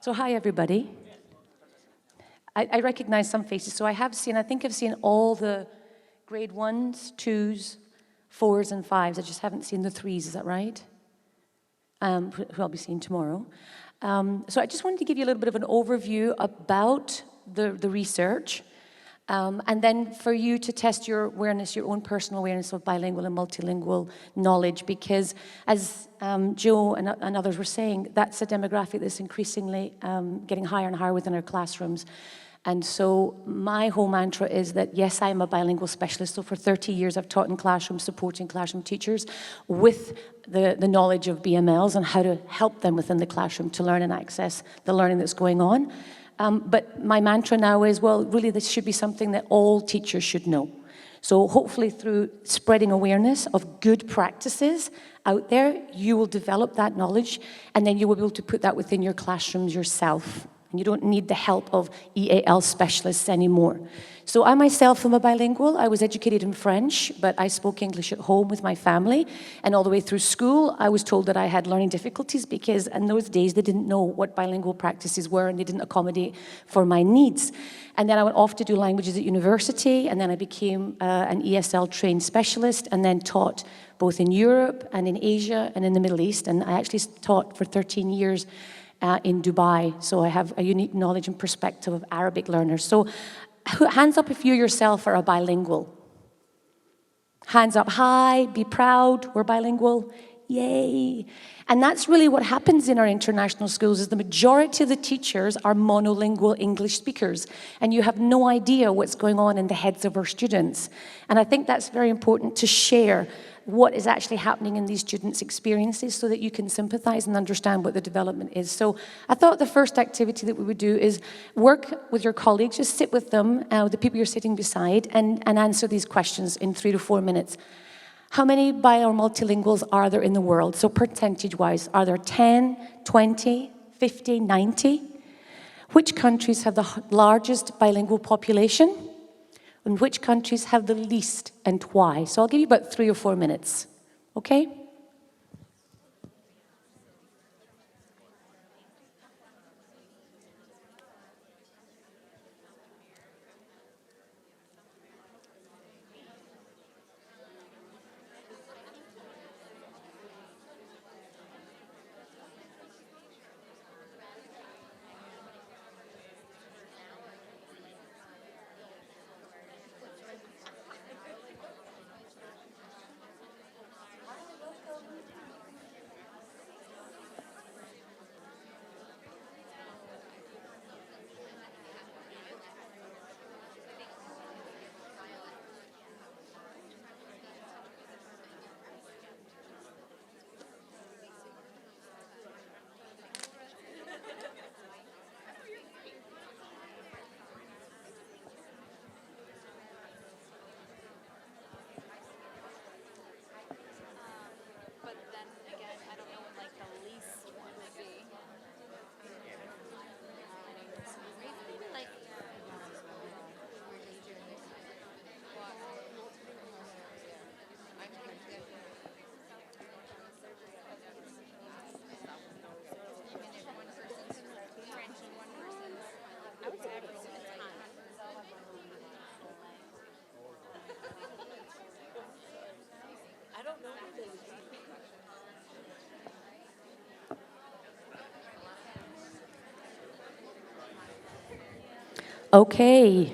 So hi, everybody. I recognize some faces. So I think I've seen all the grade 1s, 2s, 4s, and 5s. I just haven't seen the 3s, is that right? Who I'll be seeing tomorrow. So I just wanted to give you a little bit of an overview about the research. And then for you to test your awareness, your own personal awareness of bilingual and multilingual knowledge, because as Joe and others were saying, that's a demographic that's increasingly getting higher and higher within our classrooms. And so my whole mantra is that, yes, I'm a bilingual specialist. So for 30 years, I've taught in classrooms, supporting classroom teachers with the knowledge of BMLs and how to help them within the classroom to learn and access the learning that's going on. But my mantra now is, well, really this should be something that all teachers should know. So hopefully through spreading awareness of good practices out there, you will develop that knowledge, and then you will be able to put that within your classrooms yourself. And you don't need the help of EAL specialists anymore. So I myself am a bilingual. I was educated in French, but I spoke English at home with my family. And all the way through school, I was told that I had learning difficulties because in those days, they didn't know what bilingual practices were and they didn't accommodate for my needs. And then I went off to do languages at university, and then I became an ESL trained specialist and then taught both in Europe and in Asia and in the Middle East. And I actually taught for 13 years in Dubai, so I have a unique knowledge and perspective of Arabic learners. So hands up if you yourself are a bilingual. Hands up high, be proud, we're bilingual, yay. And that's really what happens in our international schools, is the majority of the teachers are monolingual English speakers, and you have no idea what's going on in the heads of our students. And I think that's very important to share what is actually happening in these students' experiences so that you can sympathize and understand what the development is. So I thought the first activity that we would do is work with your colleagues, just sit with them, the people you're sitting beside, and answer these questions in 3 to 4 minutes. How many bi or multilinguals are there in the world? So percentage-wise, are there 10, 20, 50, 90? Which countries have the largest bilingual population? And which countries have the least and why? So I'll give you about 3 or 4 minutes, okay? Okay.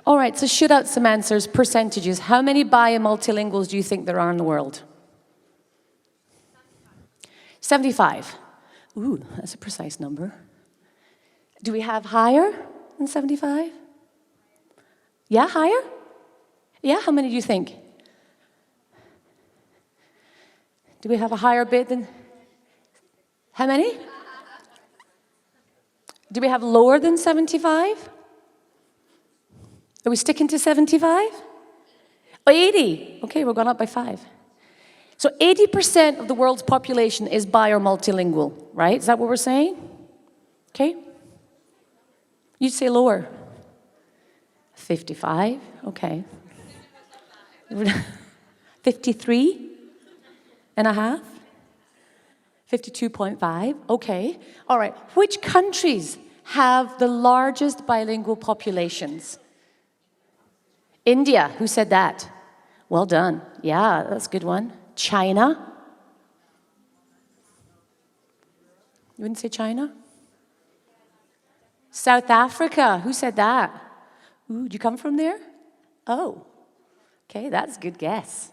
All right, so shoot out some answers, percentages. How many bi and multilinguals do you think there are in the world? 75. Ooh, that's a precise number. Do we have higher than 75? Yeah, higher? Yeah, how many do you think? Do we have a higher bit than? How many? Do we have lower than 75? Are we sticking to 75? Oh, 80. Okay, we're going up by 5. So 80% of the world's population is bi or multilingual, right? Is that what we're saying? Okay. You'd say lower. 55, okay. 53 and a half. 52.5, okay. All right, which countries have the largest bilingual populations? India, who said that? Well done. Yeah, that's a good one. China? You wouldn't say China? South Africa, who said that? Ooh, do you come from there? Oh, okay, that's a good guess.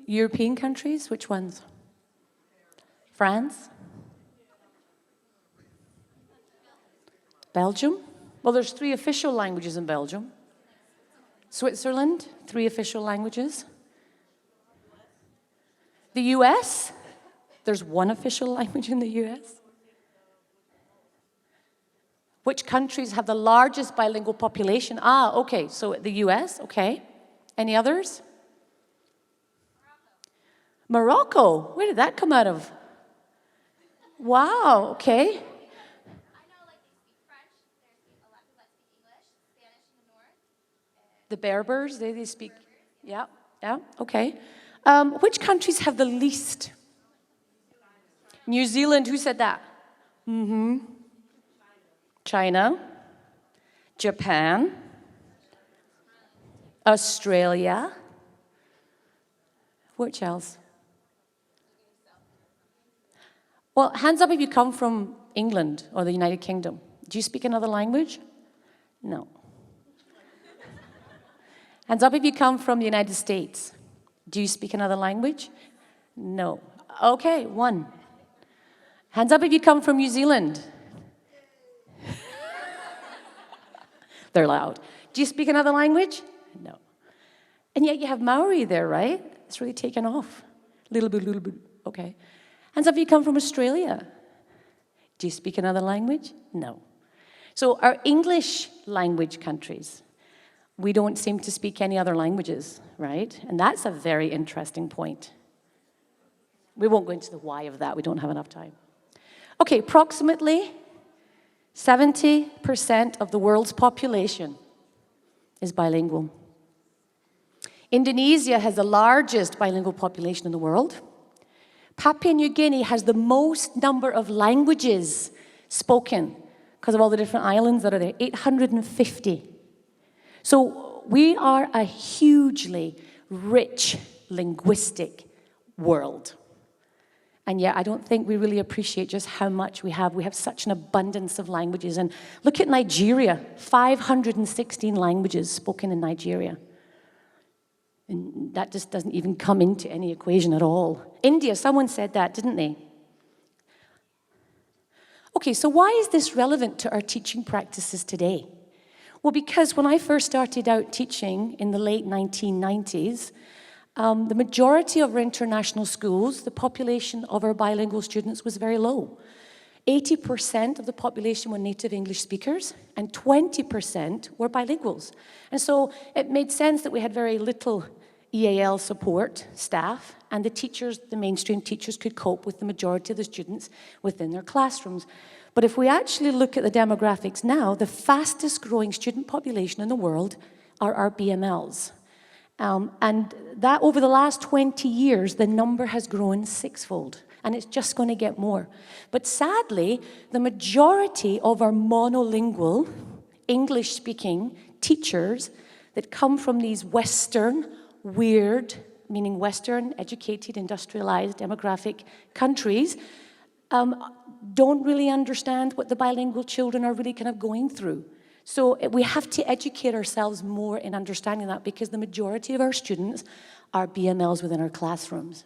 European countries, which ones? France? Belgium? Well, there's 3 official languages in Belgium. Switzerland, 3 official languages. The US? There's 1 official language in the US. Which countries have the largest bilingual population? Ah, okay, so the US, okay. Any others? Morocco, where did that come out of? Wow, okay. I know, like, they speak French. There's a lot of people that speak English, Spanish in the north. The Berbers, they speak, yeah, okay. Which countries have the least? New Zealand, who said that? Mm-hmm. China, Japan, Australia. Which else? Well, hands up if you come from England or the United Kingdom. Do you speak another language? No. Hands up if you come from the United States. Do you speak another language? No. Okay, 1. Hands up if you come from New Zealand. They're loud. Do you speak another language? No. And yet you have Maori there, right? It's really taken off. Little bit, okay. Hands up if you come from Australia. Do you speak another language? No. So our English language countries, we don't seem to speak any other languages, right? And that's a very interesting point. We won't go into the why of that. We don't have enough time. Okay, approximately 70% of the world's population is bilingual. Indonesia has the largest bilingual population in the world. Papua New Guinea has the most number of languages spoken because of all the different islands that are there, 850. So we are a hugely rich linguistic world. And yet I don't think we really appreciate just how much we have. We have such an abundance of languages. And look at Nigeria, 516 languages spoken in Nigeria. And that just doesn't even come into any equation at all. India, someone said that, didn't they? Okay, so why is this relevant to our teaching practices today? Well, because when I first started out teaching in the late 1990s, the majority of our international schools, the population of our bilingual students was very low. 80% of the population were native English speakers, and 20% were bilinguals. And so it made sense that we had very little EAL support staff, and the teachers, the mainstream teachers, could cope with the majority of the students within their classrooms. But if we actually look at the demographics now, the fastest growing student population in the world are our BMLs. And that over the last 20 years, the number has grown 6-fold. And it's just going to get more. But sadly, the majority of our monolingual, English-speaking teachers that come from these Western, weird, meaning Western, educated, industrialized, demographic countries, don't really understand what the bilingual children are really kind of going through. So we have to educate ourselves more in understanding that, because the majority of our students are BMLs within our classrooms.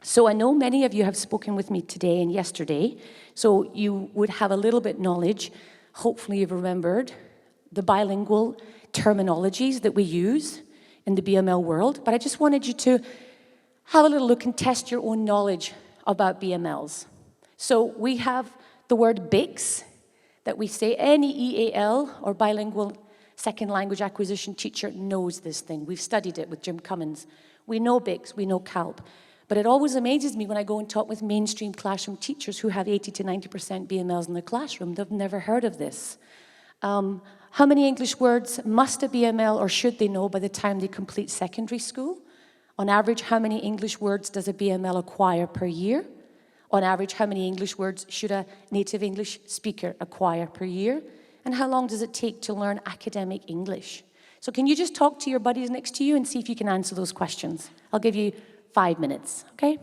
So I know many of you have spoken with me today and yesterday, so you would have a little bit knowledge. Hopefully you've remembered the bilingual terminologies that we use in the BML world, but I just wanted you to have a little look and test your own knowledge about BMLs. So we have the word BICS, that we say any EAL or bilingual second language acquisition teacher knows this thing. We've studied it with Jim Cummins. We know BICS, we know CALP. But it always amazes me when I go and talk with mainstream classroom teachers who have 80 to 90% BMLs in their classroom. They've never heard of this. How many English words must a BML or should they know by the time they complete secondary school? On average, how many English words does a BML acquire per year? On average, how many English words should a native English speaker acquire per year? And how long does it take to learn academic English? So can you just talk to your buddies next to you and see if you can answer those questions? I'll give you 5 minutes, okay?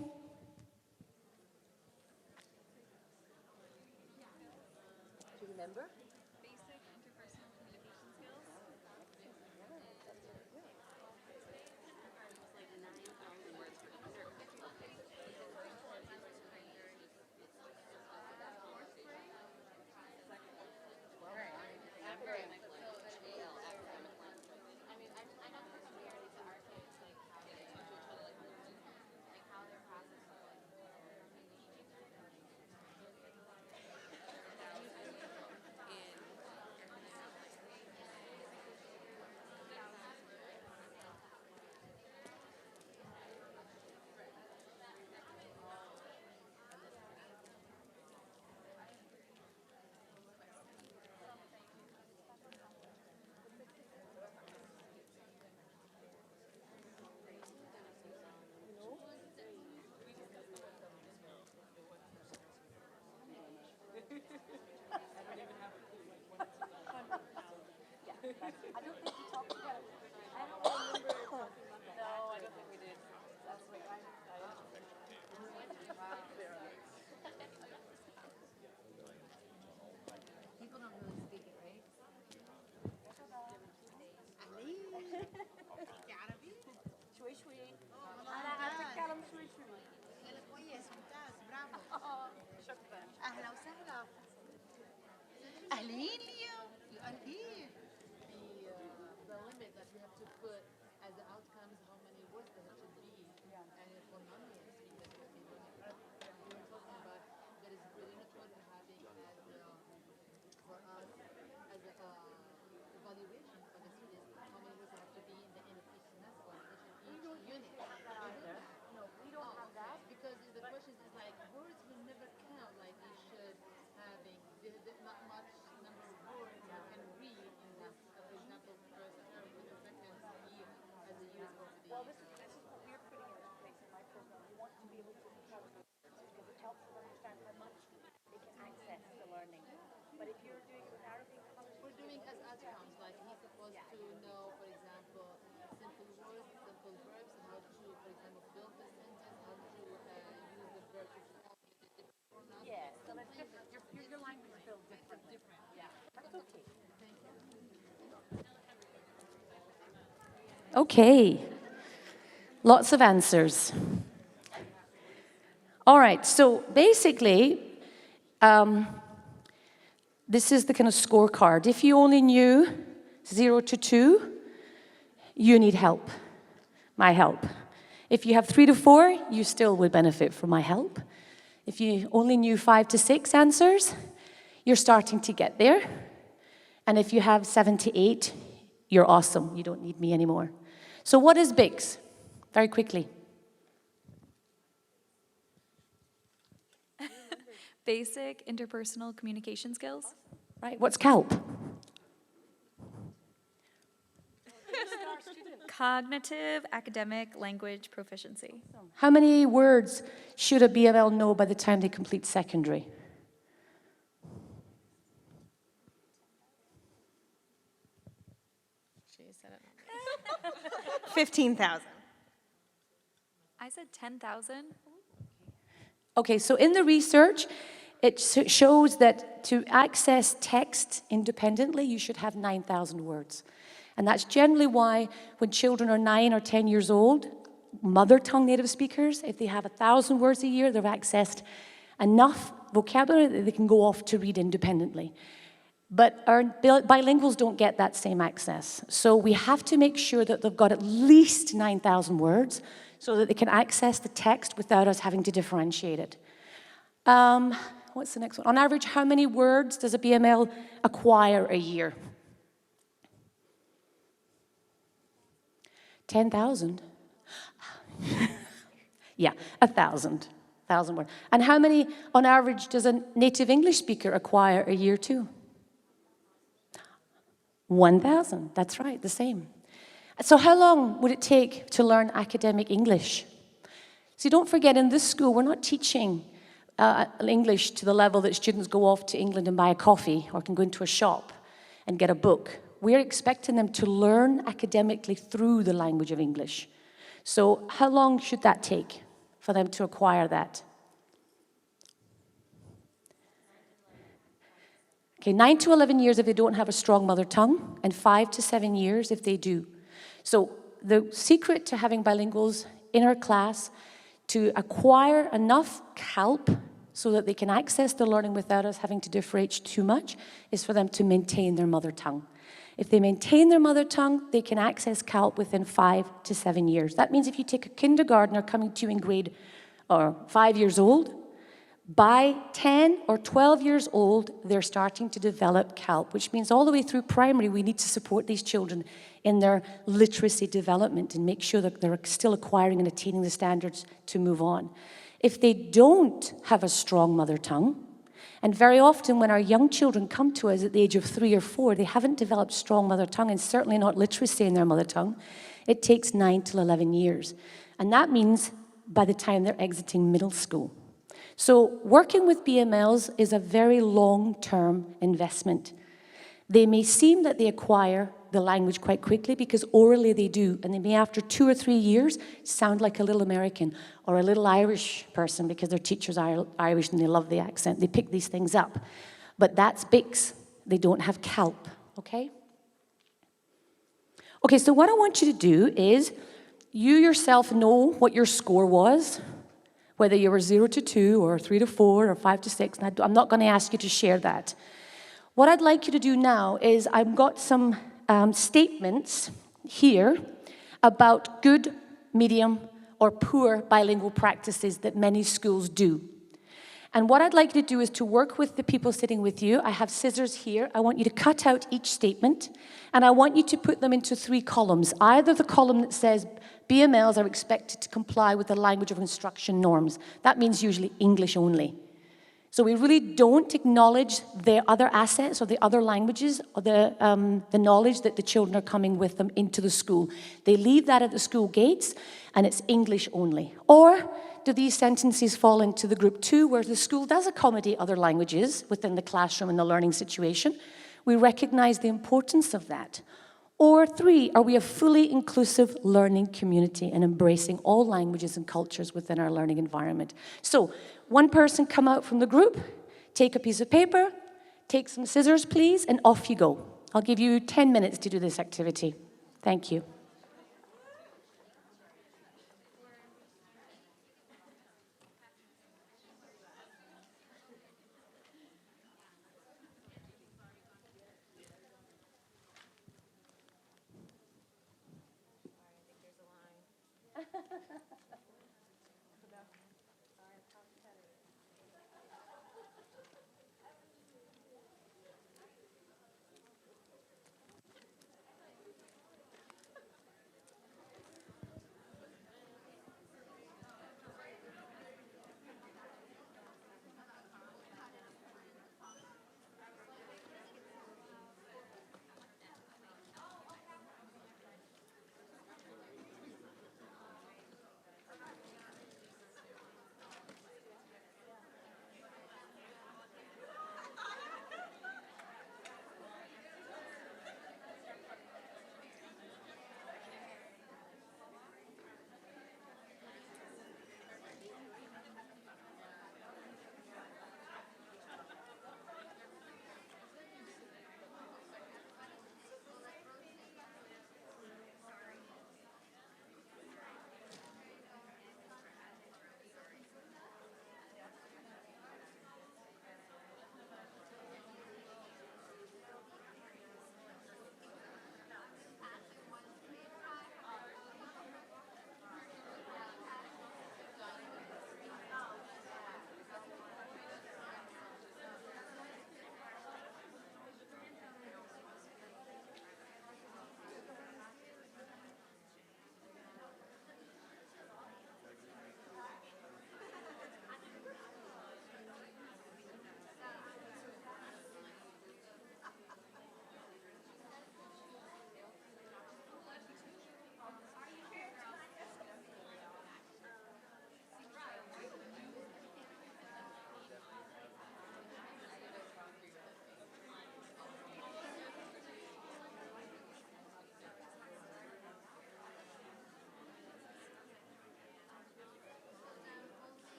اهلا وسهلا اهلين اليوم اهلين the limit that we have to put as the outcomes how many words that it should be and for non-native speakers we were talking about that is really important having as for us as a evaluation for the students how many words have to be in the end of each semester or each unit. No, we don't have that because the question is like words will never count like we should having not much number of words you can read in that. For example, first or second year as a year over the Well, this is what we're putting into place in my program. We want to be able to help them because it helps them understand how much they can access the learning. But if you're doing it with Arabic, we're doing as outcomes like he's supposed to know, for example, simple words, simple verbs, how to, for example, build the sentence, how to use the verb to form with the different pronouns. yeah, so that's different. Your language is built differently. Yeah, that's okay. Okay, lots of answers. All right, so basically, this is the kind of scorecard. If you only knew 0 to 2, you need help, my help. If you have 3 to 4, you still would benefit from my help. If you only knew 5 to 6 answers, you're starting to get there. And if you have 7 to 8, you're awesome. You don't need me anymore. So what is BICS? Very quickly. Basic interpersonal communication skills. Right, what's CALP? Cognitive academic language proficiency. How many words should a BML know by the time they complete secondary? She said it. 15,000. I said 10,000. Okay, so in the research, it shows that to access text independently, you should have 9,000 words. And that's generally why when children are 9 or 10 years old, mother tongue native speakers, if they have 1,000 words a year, they've accessed enough vocabulary that they can go off to read independently. But our bilinguals don't get that same access. So we have to make sure that they've got at least 9,000 words so that they can access the text without us having to differentiate it. What's the next one? On average, how many words does a BML acquire a year? 10,000? Yeah, 1,000. 1,000 words. And how many, on average, does a native English speaker acquire a year too? 1,000, that's right, the same. So how long would it take to learn academic English? So don't forget, in this school, we're not teaching English to the level that students go off to England and buy a coffee or can go into a shop and get a book. We're expecting them to learn academically through the language of English. So how long should that take for them to acquire that? Okay, 9 to 11 years if they don't have a strong mother tongue, and 5 to 7 years if they do. So the secret to having bilinguals in our class to acquire enough help so that they can access the learning without us having to differentiate too much is for them to maintain their mother tongue. If they maintain their mother tongue, they can access CALP within 5 to 7 years. That means if you take a kindergartner coming to you in grade or 5 years old, by 10 or 12 years old, they're starting to develop CALP, which means all the way through primary, we need to support these children in their literacy development and make sure that they're still acquiring and attaining the standards to move on. If they don't have a strong mother tongue, and very often when our young children come to us at the age of 3 or 4, they haven't developed strong mother tongue and certainly not literacy in their mother tongue, it takes 9 to 11 years. And that means by the time they're exiting middle school. So working with BMLs is a very long-term investment. They may seem that they acquire the language quite quickly because orally they do, and they may after 2 or 3 years sound like a little American or a little Irish person because their teachers are Irish and they love the accent. They pick these things up. But that's BICS. They don't have CALP, okay? Okay, so what I want you to do is you yourself know what your score was, whether you were 0 to 2 or 3 to 4 or 5 to 6, and I'm not going to ask you to share that. What I'd like you to do now is I've got some statements here about good, medium, or poor bilingual practices that many schools do. And what I'd like you to do is to work with the people sitting with you. I have scissors here. I want you to cut out each statement, and I want you to put them into 3 columns. Either the column that says BMLs are expected to comply with the language of instruction norms. That means usually English only. So we really don't acknowledge the other assets or the other languages or the knowledge that the children are coming with them into the school. They leave that at the school gates and it's English only. Or do these sentences fall into the group 2 where the school does accommodate other languages within the classroom and the learning situation? We recognize the importance of that. Or 3, are we a fully inclusive learning community and embracing all languages and cultures within our learning environment? So, one person come out from the group, take a piece of paper, take some scissors, please, and off you go. I'll give you 10 minutes to do this activity. Thank you.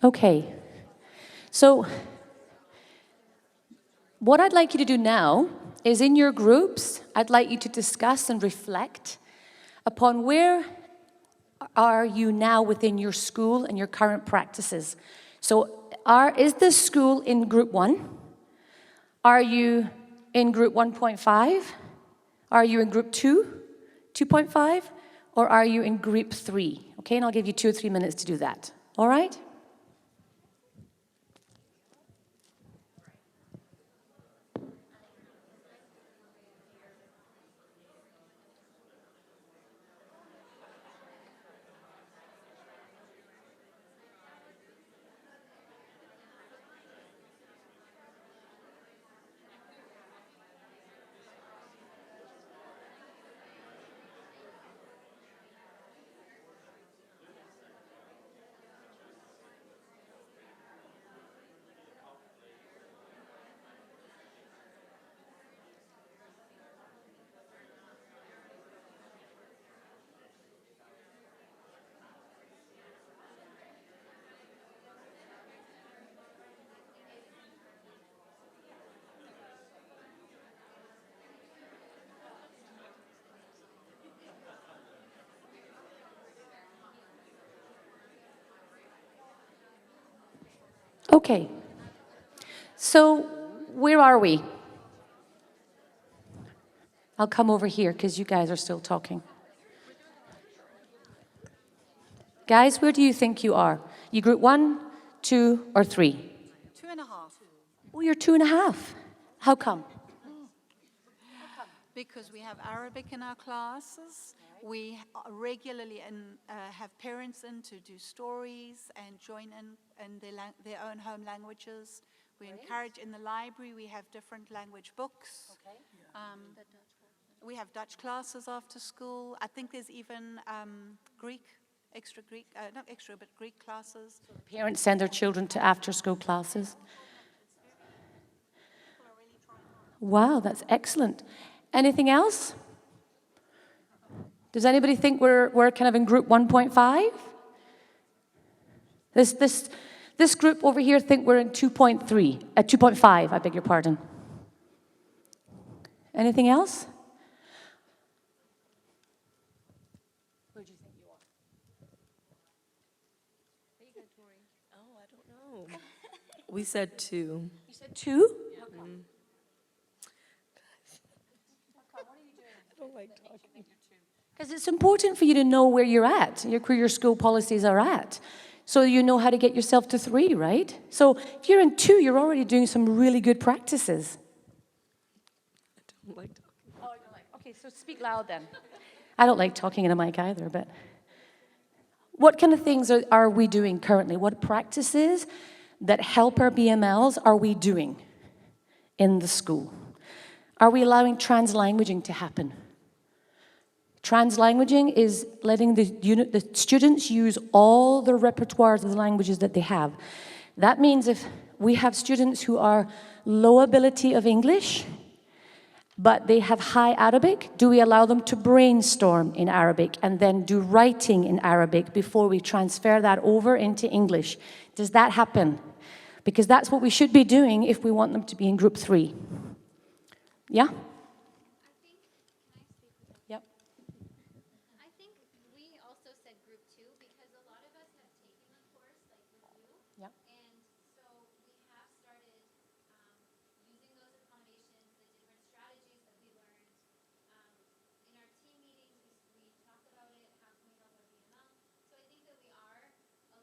Okay. So what I'd like you to do now is in your groups, I'd like you to discuss and reflect upon where are you now within your school and your current practices. So is this school in group 1? Are you in group 1.5? Are you in group 2, 2.5? Or are you in group 3? Okay, and I'll give you 2 or 3 minutes to do that. All right? Okay. So where are we? I'll come over here because you guys are still talking. Guys, where do you think you are? You group 1, 2, or 3? 2.5. Oh, you're 2.5. How come? Because we have Arabic in our classes. We regularly have parents in to do stories and join in their own home languages. We encourage in the library, we have different language books. We have Dutch classes after school. I think there's even Greek, extra Greek, not extra, but Greek classes. Parents send their children to after-school classes. Wow, that's excellent. Anything else? Does anybody think we're kind of in group 1.5? This group over here think we're in 2.3, 2.5, I beg your pardon. Anything else? Where do you think you are? Oh, I don't know. We said 2. You said 2? I don't like talking. Because it's important for you to know where you're at, where your school policies are at, so you know how to get yourself to 3, right? So if you're in 2, you're already doing some really good practices. I don't like talking. Oh, you don't like. Okay, so speak loud then. I don't like talking in a mic either, but what kind of things are we doing currently? What practices that help our BMLs are we doing in the school? Are we allowing translanguaging to happen? Translanguaging is letting the students use all the repertoires of the languages that they have. That means if we have students who are low ability of English, but they have high Arabic, do we allow them to brainstorm in Arabic and then do writing in Arabic before we transfer that over into English? Does that happen? Because that's what we should be doing if we want them to be in group 3. Yeah? Yep. I think we also said group 2 because a lot of us have taken the course like with you. Yep. And so we have started using those accommodations, the different strategies that we learned. In our team meetings, we talk about it, how can we help our BML. So I think that a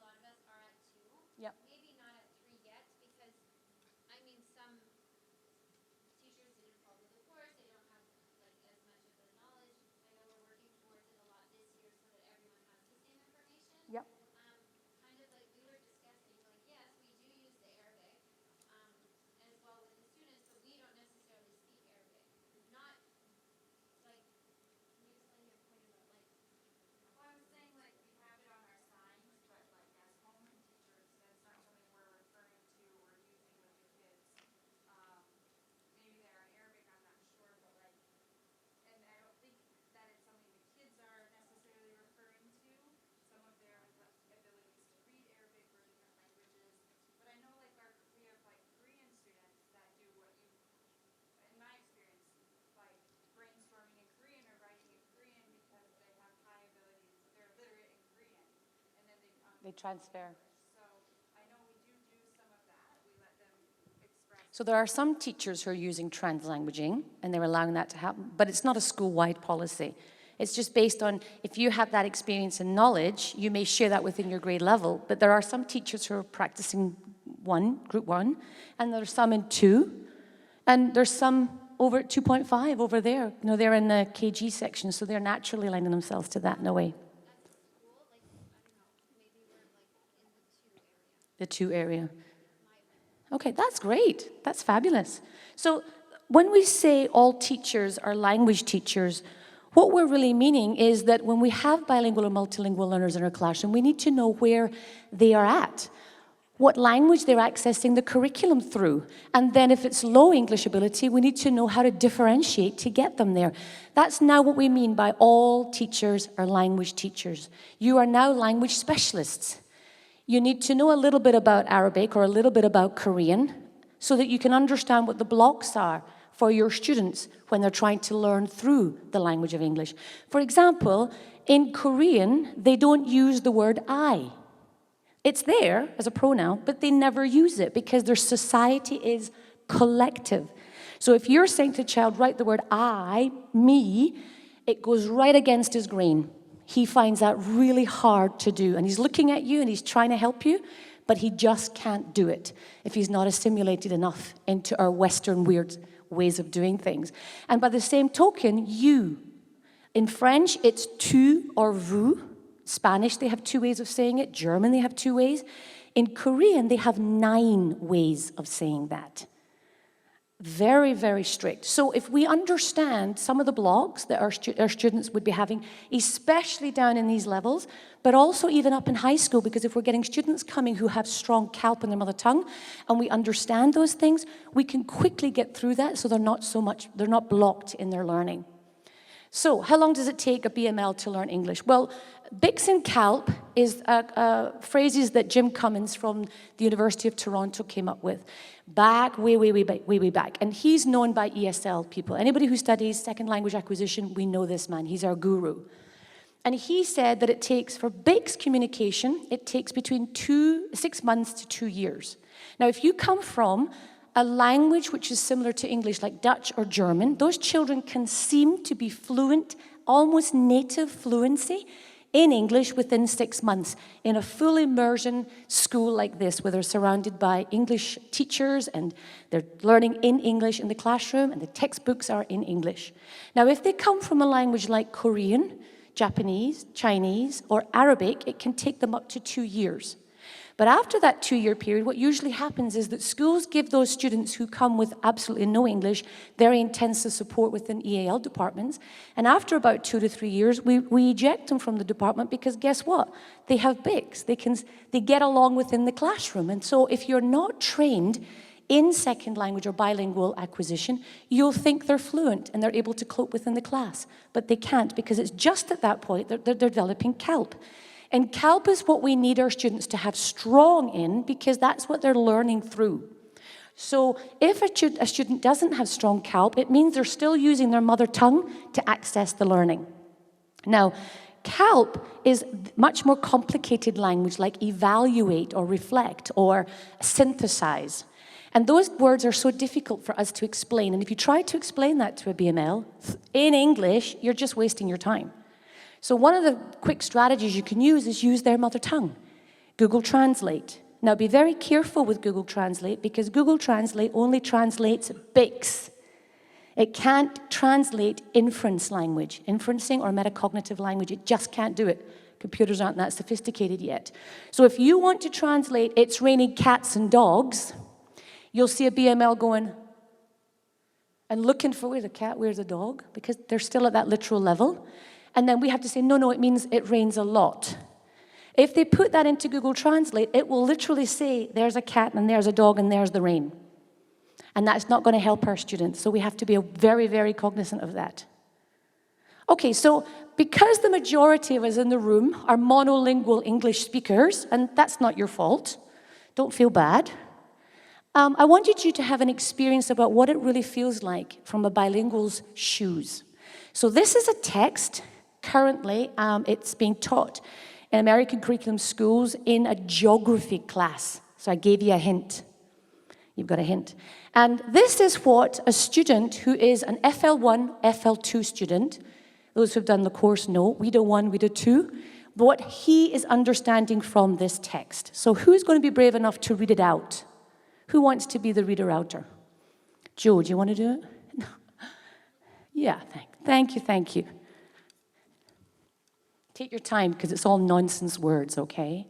lot of us are at 2. Yep. Maybe not at 3 yet because, I mean, some teachers didn't follow the course, they don't have like as much of the knowledge. I know we're working towards it a lot this year so that everyone has the same information. Yep. Kind of like we were discussing, like yes, we do use the Arabic as well with the students, but we don't necessarily speak Arabic. Not like can you explain your point about like Well, I was saying, like, we have it on our signs, but, like, as home teachers, that's not something we're referring to or using with the kids. Maybe they're on Arabic, I'm not sure, but, like, and I don't think that it's something the kids are necessarily referring to. Some of their They transfer. So I know we do some of that. We let them express. So there are some teachers who are using translanguaging, and they're allowing that to happen, but it's not a school-wide policy. It's just based on, if you have that experience and knowledge, you may share that within your grade level, but there are some teachers who are practicing group one, and there are some in 2, and there's some over at 2.5 over there. You know, they're in the KG section, so they're naturally aligning themselves to that in a way. The 2 area. Okay, that's great. That's fabulous. So when we say all teachers are language teachers, what we're really meaning is that when we have bilingual or multilingual learners in our classroom, we need to know where they are at, what language they're accessing the curriculum through. And then if it's low English ability, we need to know how to differentiate to get them there. That's now what we mean by all teachers are language teachers. You are now language specialists. You need to know a little bit about Arabic or a little bit about Korean so that you can understand what the blocks are for your students when they're trying to learn through the language of English. For example, in Korean, they don't use the word I. It's there as a pronoun, but they never use it because their society is collective. So if you're saying to a child, write the word I, me, it goes right against his grain. He finds that really hard to do. And he's looking at you and he's trying to help you, but he just can't do it if he's not assimilated enough into our Western weird ways of doing things. And by the same token, you. In French, it's tu or vous. Spanish, they have 2 ways of saying it. German, they have 2 ways. In Korean, they have 9 ways of saying that. Very, very strict. So if we understand some of the blocks that our students would be having, especially down in these levels, but also even up in high school, because if we're getting students coming who have strong CALP in their mother tongue, and we understand those things, we can quickly get through that so they're not blocked in their learning. So how long does it take a BML to learn English? Well, BICS and CALP is phrases that Jim Cummins from the University of Toronto came up with back, way back. And he's known by ESL people. Anybody who studies second language acquisition, we know this man. He's our guru. And he said that it takes, for BICS communication, it takes between 6 months to 2 years. Now, if you come from a language which is similar to English, like Dutch or German, those children can seem to be fluent, almost native fluency in English within 6 months in a full immersion school like this, where they're surrounded by English teachers and they're learning in English in the classroom and the textbooks are in English. Now, if they come from a language like Korean, Japanese, Chinese, or Arabic, it can take them up to 2 years. But after that 2-year period, what usually happens is that schools give those students who come with absolutely no English very intensive support within EAL departments. And after about 2 to 3 years, we eject them from the department because guess what? They have BICS. They get along within the classroom. And so if you're not trained in second language or bilingual acquisition, you'll think they're fluent and they're able to cope within the class. But they can't because it's just at that point that they're developing CALP. And CALP is what we need our students to have strong in because that's what they're learning through. So if a student doesn't have strong CALP, it means they're still using their mother tongue to access the learning. Now, CALP is much more complicated language like evaluate or reflect or synthesize. And those words are so difficult for us to explain. And if you try to explain that to a BML in English, you're just wasting your time. So one of the quick strategies you can use is use their mother tongue. Google Translate. Now be very careful with Google Translate because Google Translate only translates BICS. It can't translate inference language, inferencing or metacognitive language. It just can't do it. Computers aren't that sophisticated yet. So if you want to translate it's raining cats and dogs, you'll see a BML going and looking for where's a cat, where's a dog, because they're still at that literal level. And then we have to say, no, it means it rains a lot. If they put that into Google Translate, it will literally say, there's a cat and there's a dog and there's the rain. And that's not going to help our students. So we have to be very, very cognizant of that. Okay, so because the majority of us in the room are monolingual English speakers, and that's not your fault, don't feel bad. I wanted you to have an experience about what it really feels like from a bilingual's shoes. So this is a text. Currently, it's being taught in American curriculum schools in a geography class. So I gave you a hint. You've got a hint. And this is what a student who is an FL1, FL2 student, those who've done the course know, we do 1, we do 2, what he is understanding from this text. So who's going to be brave enough to read it out? Who wants to be the reader-outer? Joe, do you want to do it? No. Yeah, thank you. Take your time, because it's all nonsense words, okay?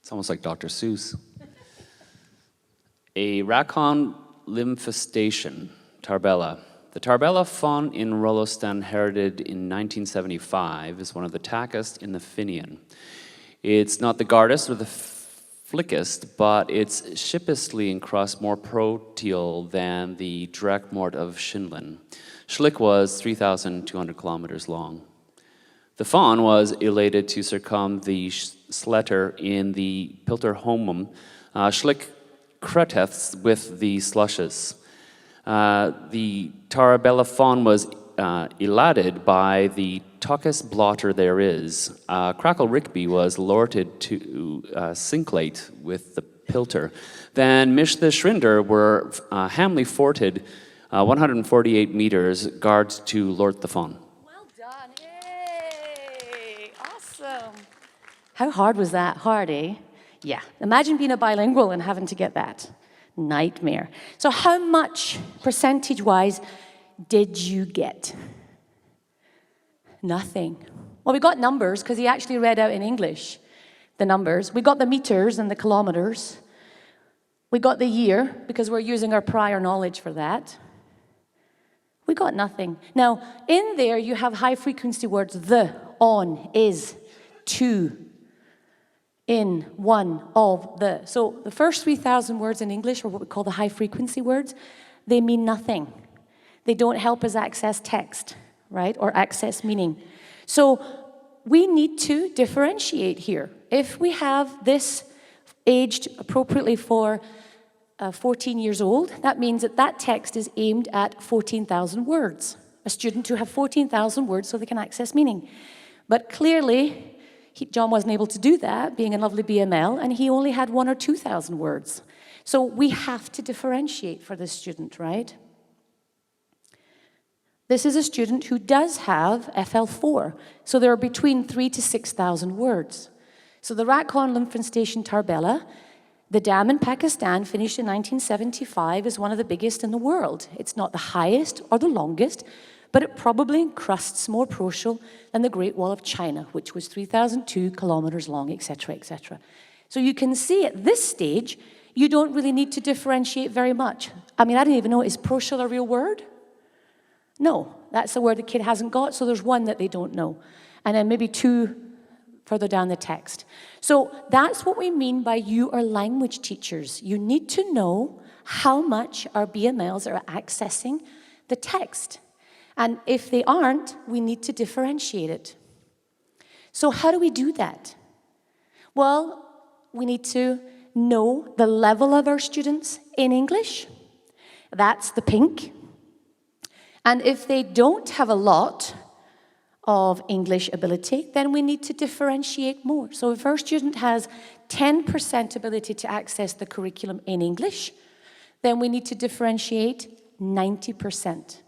It's almost like Dr. Seuss. A raccoon lymphistation, Tarbella. The Tarbella fawn in Rollistan, herited in 1975, is one of the tackest in the Fenian. It's not the gardest or the flickest, but it's shipistly and crust more proteal than the Drekmort of Schindlin. Schlick was 3,200 kilometers long. The fawn was elated to circum the Sletter in the Pilterhomum. Schlick creteths with the slushes. The Tarabella fawn was elated by the tuckest blotter there is. Crackle Rickby was lorted to cinklate with the pilter. Then Mish the Schrinder were hamly forted 148 meters, guards to lort the fawn. Well done, yay, awesome. How hard was that? Hard, eh? Yeah, imagine being a bilingual and having to get that. Nightmare. So how much, percentage-wise, did you get? Nothing. Well, we got numbers, because he actually read out in English the numbers. We got the meters and the kilometers. We got the year, because we're using our prior knowledge for that. We got nothing. Now, in there, you have high-frequency words, the, on, is, to, in, one, of, the. So the first 3,000 words in English are what we call the high-frequency words. They mean nothing. They don't help us access text, right, or access meaning. So we need to differentiate here. If we have this aged appropriately for 14 years old, that means that that text is aimed at 14,000 words. A student who have 14,000 words so they can access meaning. But clearly, John wasn't able to do that, being a lovely BML, and he only had 1,000 or 2,000 words. So we have to differentiate for this student, right? This is a student who does have FL4, so there are between 3,000 to 6,000 words. So the Rakhon Lymphistation Tarbella, the dam in Pakistan, finished in 1975, is one of the biggest in the world. It's not the highest or the longest, but it probably encrusts more proteal than the Great Wall of China, which was 3,002 kilometers long, etc., etc. So you can see at this stage, you don't really need to differentiate very much. I mean, I didn't even know, is proteal a real word? No, that's a word the kid hasn't got, so there's one that they don't know. And then maybe 2 further down the text. So that's what we mean by you are language teachers. You need to know how much our BMLs are accessing the text. And if they aren't, we need to differentiate it. So how do we do that? Well, we need to know the level of our students in English. That's the pink. And if they don't have a lot of English ability, then we need to differentiate more. So if our student has 10% ability to access the curriculum in English, then we need to differentiate 90%.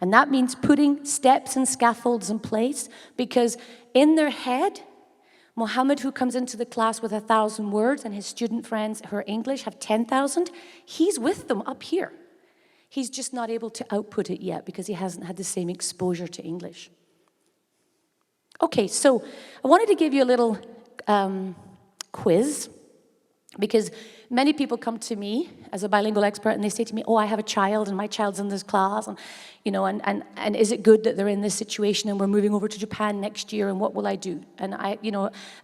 And that means putting steps and scaffolds in place, because in their head, Mohammed, who comes into the class with 1,000 words and his student friends who are English have 10,000, he's with them up here. He's just not able to output it yet because he hasn't had the same exposure to English. Okay, so I wanted to give you a little quiz, because many people come to me as a bilingual expert and they say to me, oh, I have a child and my child's in this class, and and is it good that they're in this situation and we're moving over to Japan next year, and what will I do? And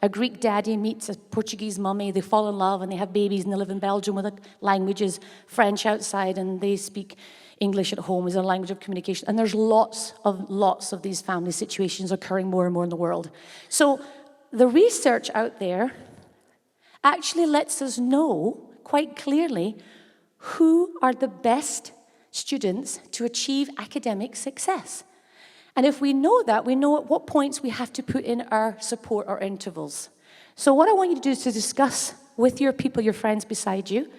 a Greek daddy meets a Portuguese mummy, they fall in love and they have babies and they live in Belgium where the language is French outside and they speak English at home as a language of communication. And there's lots of these family situations occurring more and more in the world. So the research out there actually lets us know quite clearly who are the best students to achieve academic success. And if we know that, we know at what points we have to put in our support or intervals. So what I want you to do is to discuss with your people, your friends beside you,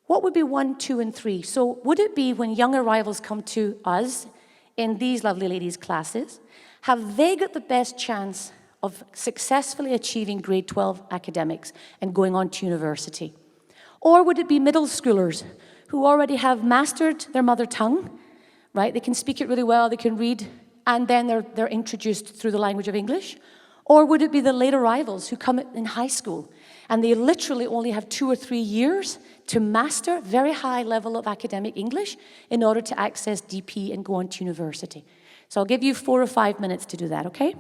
what would be 1, 2, and 3? So would it be when young arrivals come to us in these lovely ladies' classes, have they got the best chance of successfully achieving grade 12 academics and going on to university? Or would it be middle schoolers who already have mastered their mother tongue, right? They can speak it really well, they can read, and then they're introduced through the language of English? Or would it be the late arrivals who come in high school and they literally only have 2 or 3 years to master very high level of academic English in order to access DP and go on to university? So I'll give you 4 or 5 minutes to do that, okay?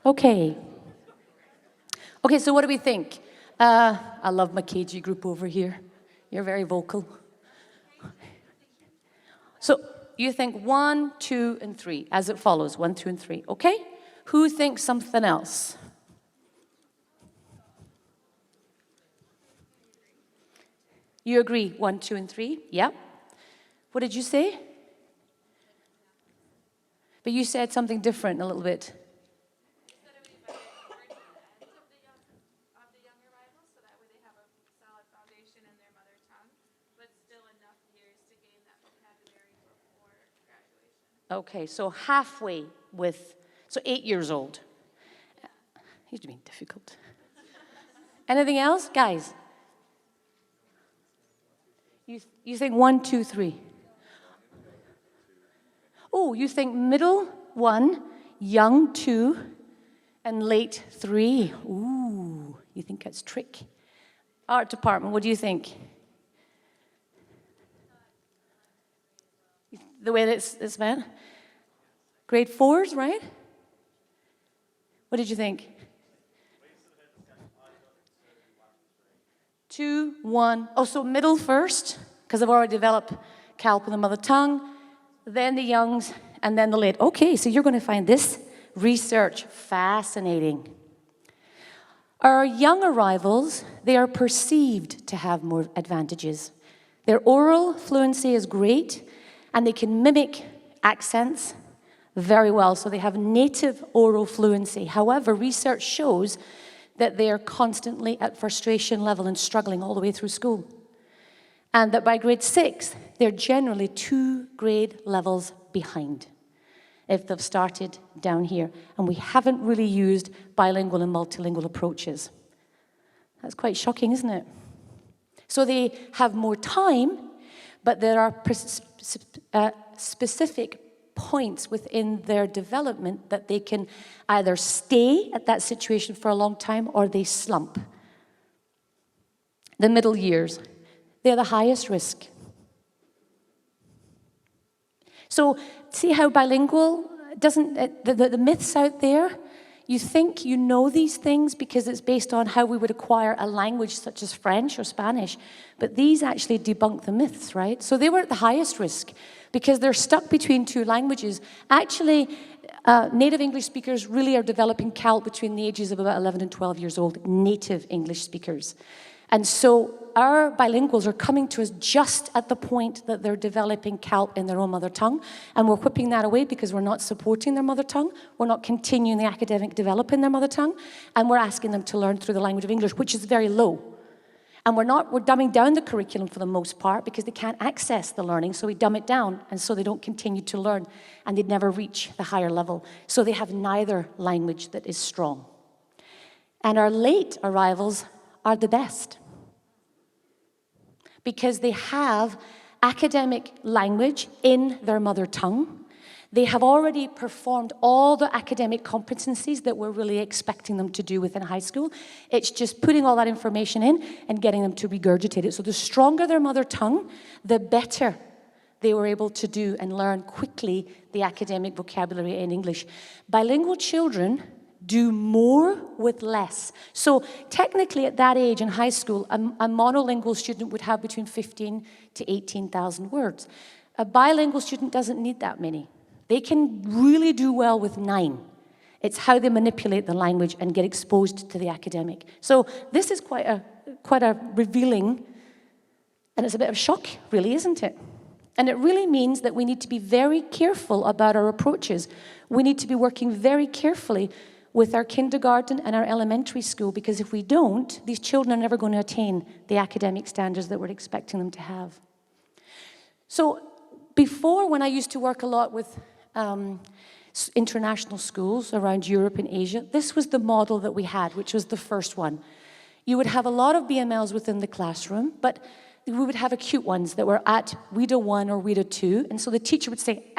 Okay. Okay, so what do we think? I love my KG group over here. You're very vocal. So you think 1, 2, and 3, as it follows, 1, 2, and 3, okay? Who thinks something else? You agree, 1, 2, and 3? Yeah. What did you say? But you said something different a little bit. Okay, so halfway with, so 8 years old. He's being difficult. Anything else? Guys? You think 1, 2, 3? Oh, you think middle 1, young 2, and late 3. Ooh, you think that's trick. Art department, what do you think? The way that it's meant? Grade 4s, right? What did you think? 2, 1. Oh, so middle first, because I've already developed CALP in the mother tongue, then the youngs, and then the late. Okay, so you're going to find this research fascinating. Our young arrivals, they are perceived to have more advantages. Their oral fluency is great, and they can mimic accents very well, so they have native oral fluency. However, research shows that they are constantly at frustration level and struggling all the way through school. And that by grade 6, they're generally 2 grade levels behind if they've started down here. And we haven't really used bilingual and multilingual approaches. That's quite shocking, isn't it? So they have more time, but there are specific points within their development that they can either stay at that situation for a long time or they slump. The middle years, they're the highest risk. So see how bilingual doesn't, the myths out there, you think you know these things because it's based on how we would acquire a language such as French or Spanish, but these actually debunk the myths, right? So they were at the highest risk because they're stuck between 2 languages. Actually, native English speakers really are developing CALP between the ages of about 11 and 12 years old, native English speakers. And so our bilinguals are coming to us just at the point that they're developing CALP in their own mother tongue, and we're whipping that away because we're not supporting their mother tongue, we're not continuing the academic development in their mother tongue, and we're asking them to learn through the language of English, which is very low. And we're dumbing down the curriculum for the most part because they can't access the learning, so we dumb it down, and so they don't continue to learn, and they'd never reach the higher level. So they have neither language that is strong. And our late arrivals are the best, because they have academic language in their mother tongue. They have already performed all the academic competencies that we're really expecting them to do within high school. It's just putting all that information in and getting them to regurgitate it. So the stronger their mother tongue, the better they were able to do and learn quickly the academic vocabulary in English. Bilingual children do more with less. So technically at that age in high school, a monolingual student would have between 15 to 18,000 words. A bilingual student doesn't need that many. They can really do well with 9. It's how they manipulate the language and get exposed to the academic. So this is quite a revealing, and it's a bit of a shock, really, isn't it? And it really means that we need to be very careful about our approaches. We need to be working very carefully with our kindergarten and our elementary school, because if we don't, these children are never going to attain the academic standards that we're expecting them to have. So before, when I used to work a lot with international schools around Europe and Asia, this was the model that we had, which was the first one. You would have a lot of BMLs within the classroom, but we would have acute ones that were at WIDA 1 or WIDA 2, and so the teacher would say,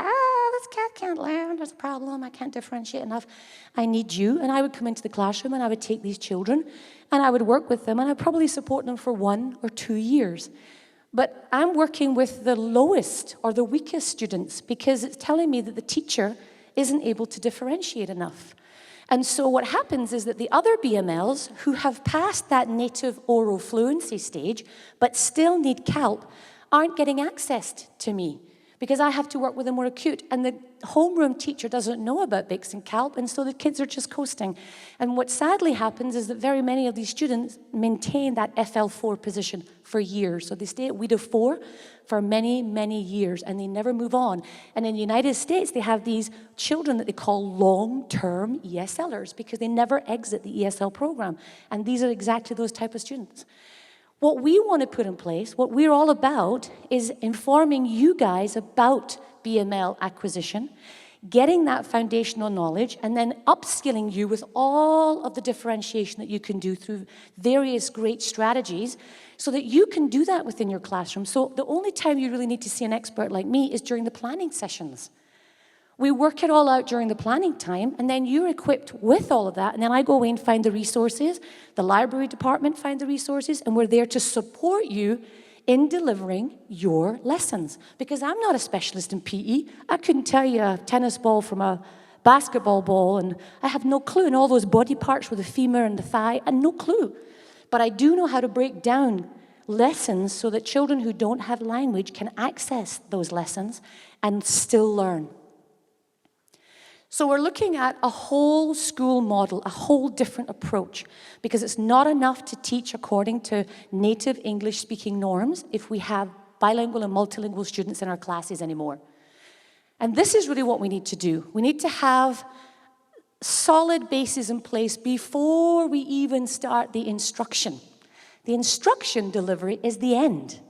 this cat can't learn, there's a problem, I can't differentiate enough, I need you. And I would come into the classroom and I would take these children and I would work with them and I'd probably support them for 1 or 2 years. But I'm working with the lowest or the weakest students because it's telling me that the teacher isn't able to differentiate enough. And so what happens is that the other BMLs who have passed that native oral fluency stage but still need CALP aren't getting access to me, because I have to work with a more acute, and the homeroom teacher doesn't know about BICS and CALP, and so the kids are just coasting. And what sadly happens is that very many of these students maintain that FL4 position for years. So they stay at WIDA 4 for many, many years, and they never move on. And in the United States, they have these children that they call long-term ESLers, because they never exit the ESL program. And these are exactly those type of students. What we want to put in place, what we're all about, is informing you guys about BML acquisition, getting that foundational knowledge, and then upskilling you with all of the differentiation that you can do through various great strategies so that you can do that within your classroom. So the only time you really need to see an expert like me is during the planning sessions. We work it all out during the planning time, and then you're equipped with all of that, and then I go away and find the resources, the library department find the resources, and we're there to support you in delivering your lessons. Because I'm not a specialist in PE. I couldn't tell you a tennis ball from a basketball ball, and I have no clue, and all those body parts with the femur and the thigh, and no clue. But I do know how to break down lessons so that children who don't have language can access those lessons and still learn. So we're looking at a whole school model, a whole different approach, because it's not enough to teach according to native English-speaking norms if we have bilingual and multilingual students in our classes anymore. And this is really what we need to do. We need to have solid bases in place before we even start the instruction. The instruction delivery is the end.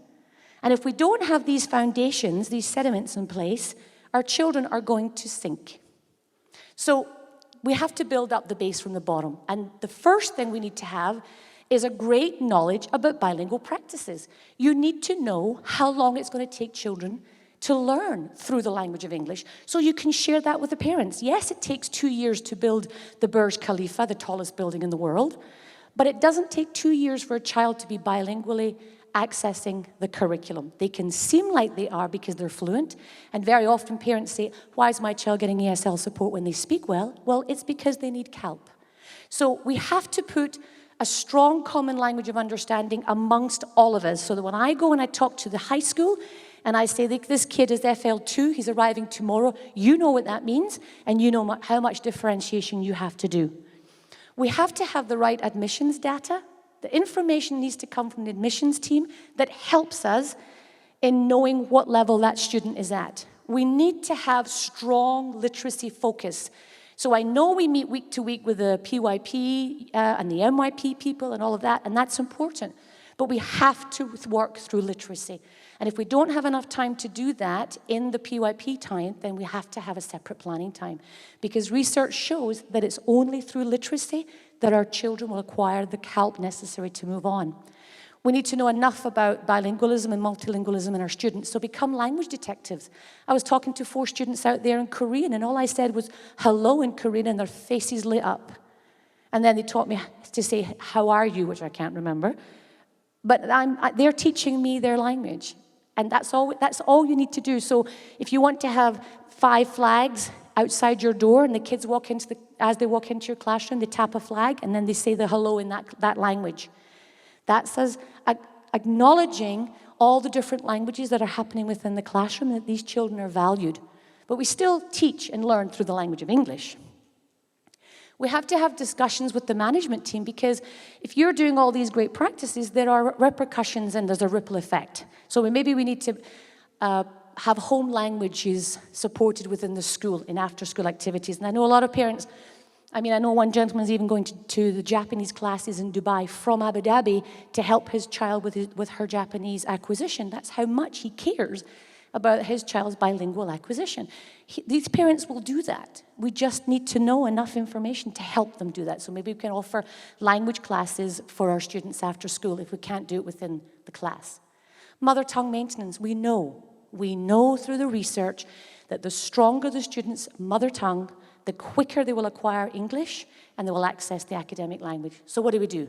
And if we don't have these foundations, these sediments in place, our children are going to sink. So we have to build up the base from the bottom. And the first thing we need to have is a great knowledge about bilingual practices. You need to know how long it's going to take children to learn through the language of English, so you can share that with the parents. Yes, it takes 2 years to build the Burj Khalifa, the tallest building in the world, but it doesn't take 2 years for a child to be bilingually accessing the curriculum. They can seem like they are because they're fluent, and very often parents say, why is my child getting ESL support when they speak well? Well, it's because they need CALP. So we have to put a strong common language of understanding amongst all of us, so that when I go and I talk to the high school, and I say, this kid is FL2, he's arriving tomorrow, you know what that means, and you know how much differentiation you have to do. We have to have the right admissions data. The information needs to come from the admissions team that helps us in knowing what level that student is at. We need to have strong literacy focus. So I know we meet week to week with the PYP and the MYP people and all of that, and that's important. But we have to work through literacy. And if we don't have enough time to do that in the PYP time, then we have to have a separate planning time. Because research shows that it's only through literacy that our children will acquire the CALP necessary to move on. We need to know enough about bilingualism and multilingualism in our students, so become language detectives. I was talking to 4 students out there in Korean, and all I said was hello in Korean, and their faces lit up. And then they taught me to say, how are you, which I can't remember. But they're teaching me their language. And that's all you need to do. So if you want to have 5 flags outside your door, and the kids as they walk into your classroom, they tap a flag, and then they say the hello in that language. That's us acknowledging all the different languages that are happening within the classroom, that these children are valued. But we still teach and learn through the language of English. We have to have discussions with the management team, because if you're doing all these great practices, there are repercussions and there's a ripple effect. So maybe we need to have home languages supported within the school in after-school activities. And I know a lot of parents, I know one gentleman's even going to the Japanese classes in Dubai from Abu Dhabi to help his child with her Japanese acquisition. That's how much he cares about his child's bilingual acquisition. These parents will do that. We just need to know enough information to help them do that. So maybe we can offer language classes for our students after school if we can't do it within the class. Mother tongue maintenance, we know through the research that the stronger the student's mother tongue, the quicker they will acquire English and they will access the academic language. So what do?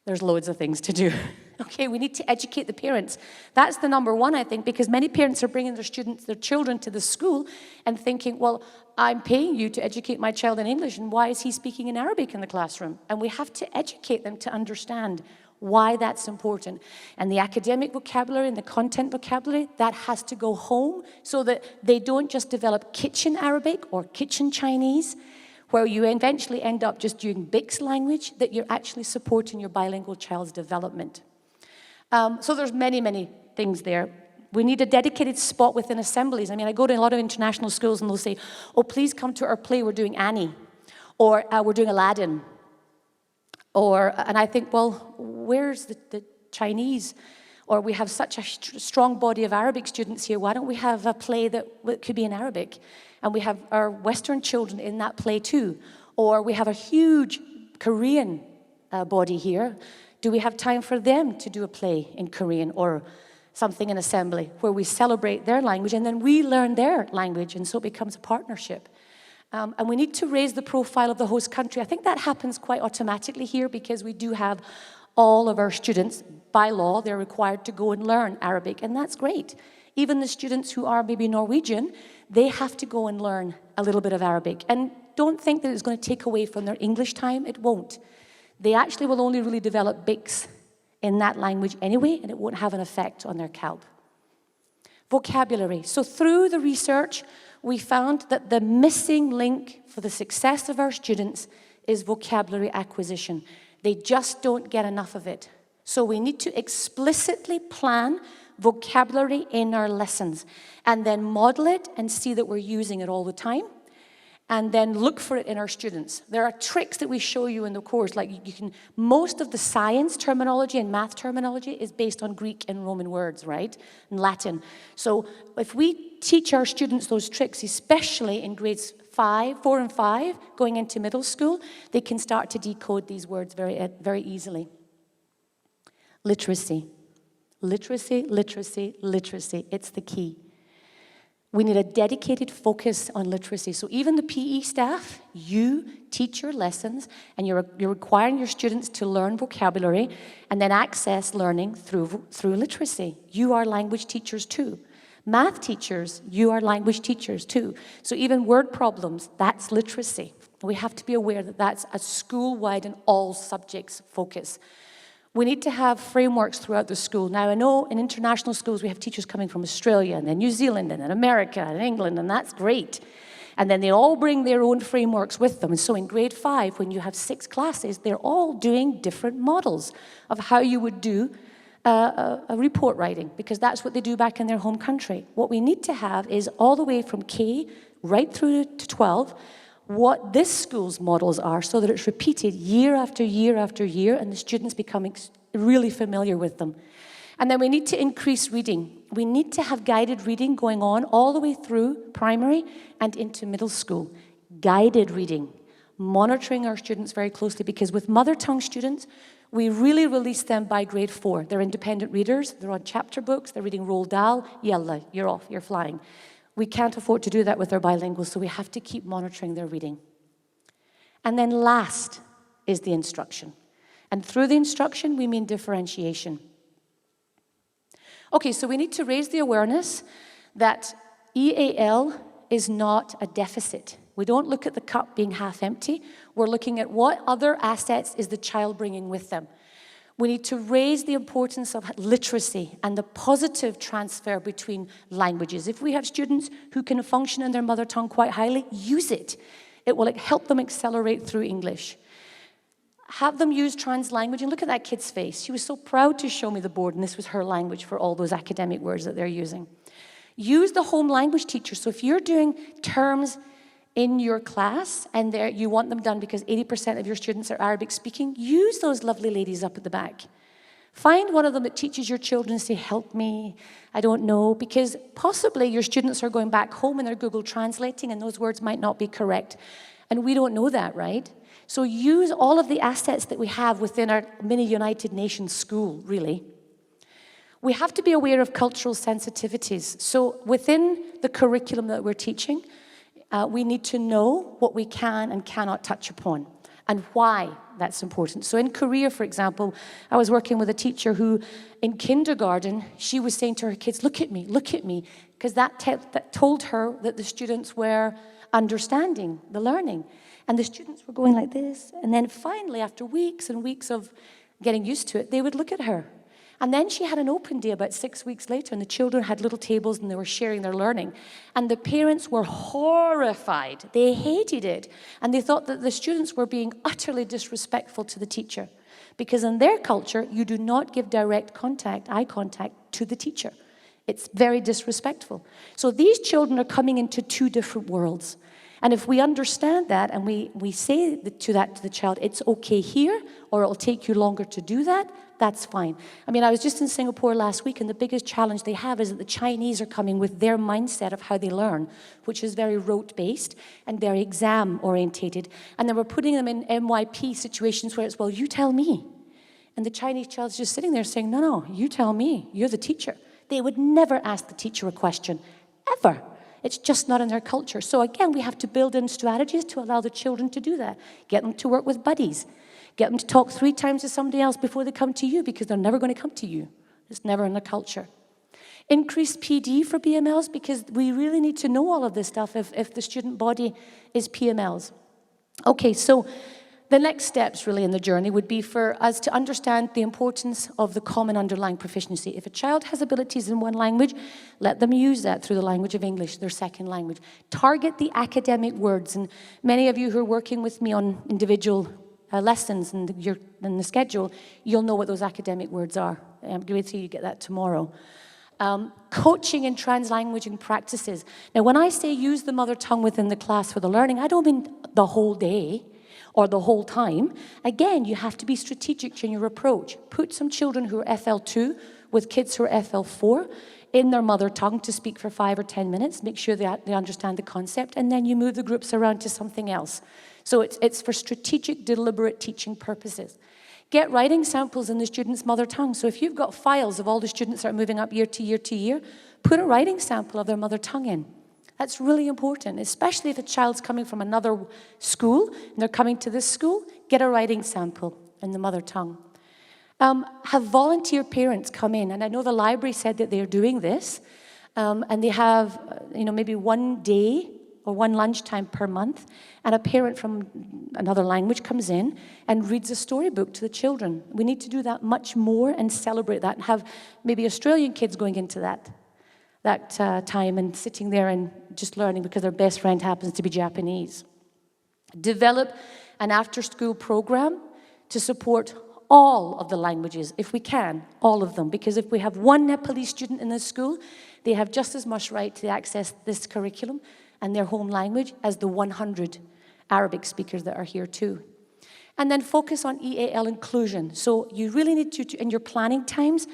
There's loads of things to do. Okay, we need to educate the parents. That's the number one, I think, because many parents are bringing their children to the school and thinking, well, I'm paying you to educate my child in English, and why is he speaking in Arabic in the classroom? And we have to educate them to understand why that's important. And the academic vocabulary and the content vocabulary, that has to go home so that they don't just develop kitchen Arabic or kitchen Chinese, where you eventually end up just doing BICS language, that you're actually supporting your bilingual child's development. So there's many, many things there. We need a dedicated spot within assemblies. I go to a lot of international schools and they'll say, oh, please come to our play, we're doing Annie, or we're doing Aladdin. And I think, well, where's the Chinese? Or we have such a strong body of Arabic students here, why don't we have a play that could be in Arabic? And we have our Western children in that play too. Or we have a huge Korean body here. Do we have time for them to do a play in Korean or something in assembly where we celebrate their language and then we learn their language, and so it becomes a partnership. And we need to raise the profile of the host country. I think that happens quite automatically here because we do have all of our students, by law, they're required to go and learn Arabic, and that's great. Even the students who are maybe Norwegian, they have to go and learn a little bit of Arabic. And don't think that it's going to take away from their English time. It won't. They actually will only really develop BICS in that language anyway, and it won't have an effect on their CALB. Vocabulary. So through the research, we found that the missing link for the success of our students is vocabulary acquisition. They just don't get enough of it. So we need to explicitly plan vocabulary in our lessons and then model it and see that we're using it all the time, and then look for it in our students. There are tricks that we show you in the course, like most of the science terminology and math terminology is based on Greek and Roman words, right? And Latin. So if we teach our students those tricks, especially in grades 4 and 5, going into middle school, they can start to decode these words very easily. Literacy. Literacy, literacy, literacy. It's the key. We need a dedicated focus on literacy. So even the PE staff, you teach your lessons and you're requiring your students to learn vocabulary and then access learning through literacy. You are language teachers too. Math teachers, you are language teachers too. So even word problems, that's literacy. We have to be aware that that's a school-wide and all subjects focus. We need to have frameworks throughout the school. Now, I know in international schools we have teachers coming from Australia and then New Zealand and then America and England, and that's great. And then they all bring their own frameworks with them. And so in grade 5, when you have 6 classes, they're all doing different models of how you would do a report writing, because that's what they do back in their home country. What we need to have is all the way from K right through to 12, what this school's models are so that it's repeated year after year after year and the students become really familiar with them. And then we need to increase reading. We need to have guided reading going on all the way through primary and into middle school. Guided reading, monitoring our students very closely, because with mother tongue students, we really release them by grade 4. They're independent readers, they're on chapter books, they're reading Roald Dahl, yalla, you're off, you're flying. We can't afford to do that with our bilinguals, so we have to keep monitoring their reading. And then last is the instruction. And through the instruction, we mean differentiation. Okay, so we need to raise the awareness that EAL is not a deficit. We don't look at the cup being half empty. We're looking at what other assets is the child bringing with them. We need to raise the importance of literacy and the positive transfer between languages. If we have students who can function in their mother tongue quite highly, use it. It will help them accelerate through English. Have them use translanguage. And look at that kid's face. She was so proud to show me the board, and this was her language for all those academic words that they're using. Use the home language teacher. So if you're doing terms in your class, and you want them done because 80% of your students are Arabic speaking, use those lovely ladies up at the back. Find one of them that teaches your children and say, help me, I don't know, because possibly your students are going back home and they're Google translating and those words might not be correct. And we don't know that, right? So use all of the assets that we have within our mini United Nations school, really. We have to be aware of cultural sensitivities. So within the curriculum that we're teaching, we need to know what we can and cannot touch upon and why that's important. So in Korea, for example, I was working with a teacher who, in kindergarten, she was saying to her kids, look at me, because that told her that the students were understanding the learning. And the students were going like this. And then finally, after weeks and weeks of getting used to it, they would look at her. And then she had an open day about 6 weeks later, and the children had little tables and they were sharing their learning. And the parents were horrified. They hated it. And they thought that the students were being utterly disrespectful to the teacher. Because in their culture, you do not give direct contact, eye contact, to the teacher. It's very disrespectful. So these children are coming into 2 different worlds. And if we understand that and we say to the child, it's okay here, or it'll take you longer to do that, that's fine. I mean, I was just in Singapore last week, and the biggest challenge they have is that the Chinese are coming with their mindset of how they learn, which is very rote-based and very exam-orientated. And then we're putting them in MYP situations where it's, well, you tell me. And the Chinese child's just sitting there saying, no, you tell me. You're the teacher. They would never ask the teacher a question, ever. It's just not in their culture. So again, we have to build in strategies to allow the children to do that. Get them to work with buddies. Get them to talk 3 times to somebody else before they come to you, because they're never going to come to you. It's never in their culture. Increase PD for BMLs, because we really need to know all of this stuff if the student body is PMLs. Okay, so the next steps really in the journey would be for us to understand the importance of the common underlying proficiency. If a child has abilities in one language, let them use that through the language of English, their second language. Target the academic words, and many of you who are working with me on individual lessons and in the schedule, you'll know what those academic words are. Grade 3, you get that tomorrow. Coaching and translanguaging practices. Now, when I say use the mother tongue within the class for the learning, I don't mean the whole day or the whole time. Again, you have to be strategic in your approach. Put some children who are FL2 with kids who are FL4 in their mother tongue to speak for 5 or 10 minutes. Make sure they understand the concept, and then you move the groups around to something else. So it's for strategic, deliberate teaching purposes. Get writing samples in the student's mother tongue. So if you've got files of all the students that are moving up year to year to year, put a writing sample of their mother tongue in. That's really important, especially if a child's coming from another school and they're coming to this school, get a writing sample in the mother tongue. Have volunteer parents come in, and I know the library said that they're doing this, and they have, maybe one day or one lunchtime per month, and a parent from another language comes in and reads a storybook to the children. We need to do that much more and celebrate that, and have maybe Australian kids going into that time and sitting there and just learning because their best friend happens to be Japanese. Develop an after-school program to support all of the languages, if we can, all of them. Because if we have one Nepalese student in this school, they have just as much right to access this curriculum and their home language as the 100 Arabic speakers that are here too. And then focus on EAL inclusion. So you really need to, in your planning times,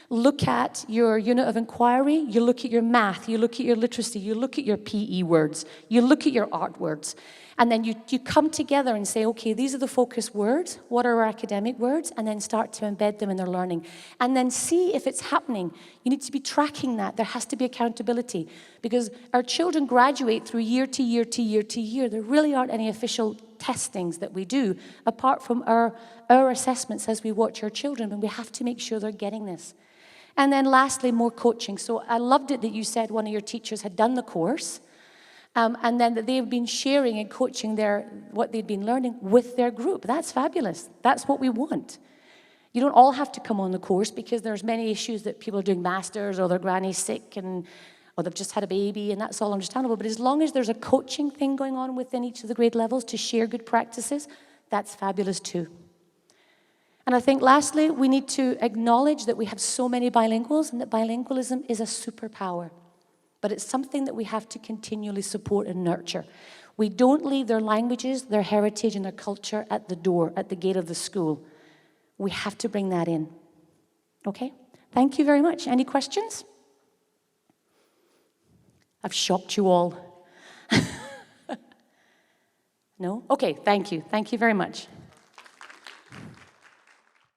look at your unit of inquiry, you look at your math, you look at your literacy, you look at your PE words, you look at your art words. And then you come together and say, okay, these are the focus words, what are our academic words? And then start to embed them in their learning. And then see if it's happening. You need to be tracking that. There has to be accountability. Because our children graduate through year to year to year to year. There really aren't any official testings that we do, apart from our assessments as we watch our children, and we have to make sure they're getting this. And then lastly, more coaching. So I loved it that you said one of your teachers had done the course, and then that they've been sharing and coaching what they've been learning with their group. That's fabulous. That's what we want. You don't all have to come on the course, because there's many issues that people are doing masters, or their granny's sick, or they've just had a baby, and that's all understandable. But as long as there's a coaching thing going on within each of the grade levels to share good practices, that's fabulous too. And I think lastly, we need to acknowledge that we have so many bilinguals, and that bilingualism is a superpower. But it's something that we have to continually support and nurture. We don't leave their languages, their heritage, and their culture at the door, at the gate of the school. We have to bring that in. Okay? Thank you very much. Any questions? I've shocked you all. No? Okay, thank you. Thank you very much.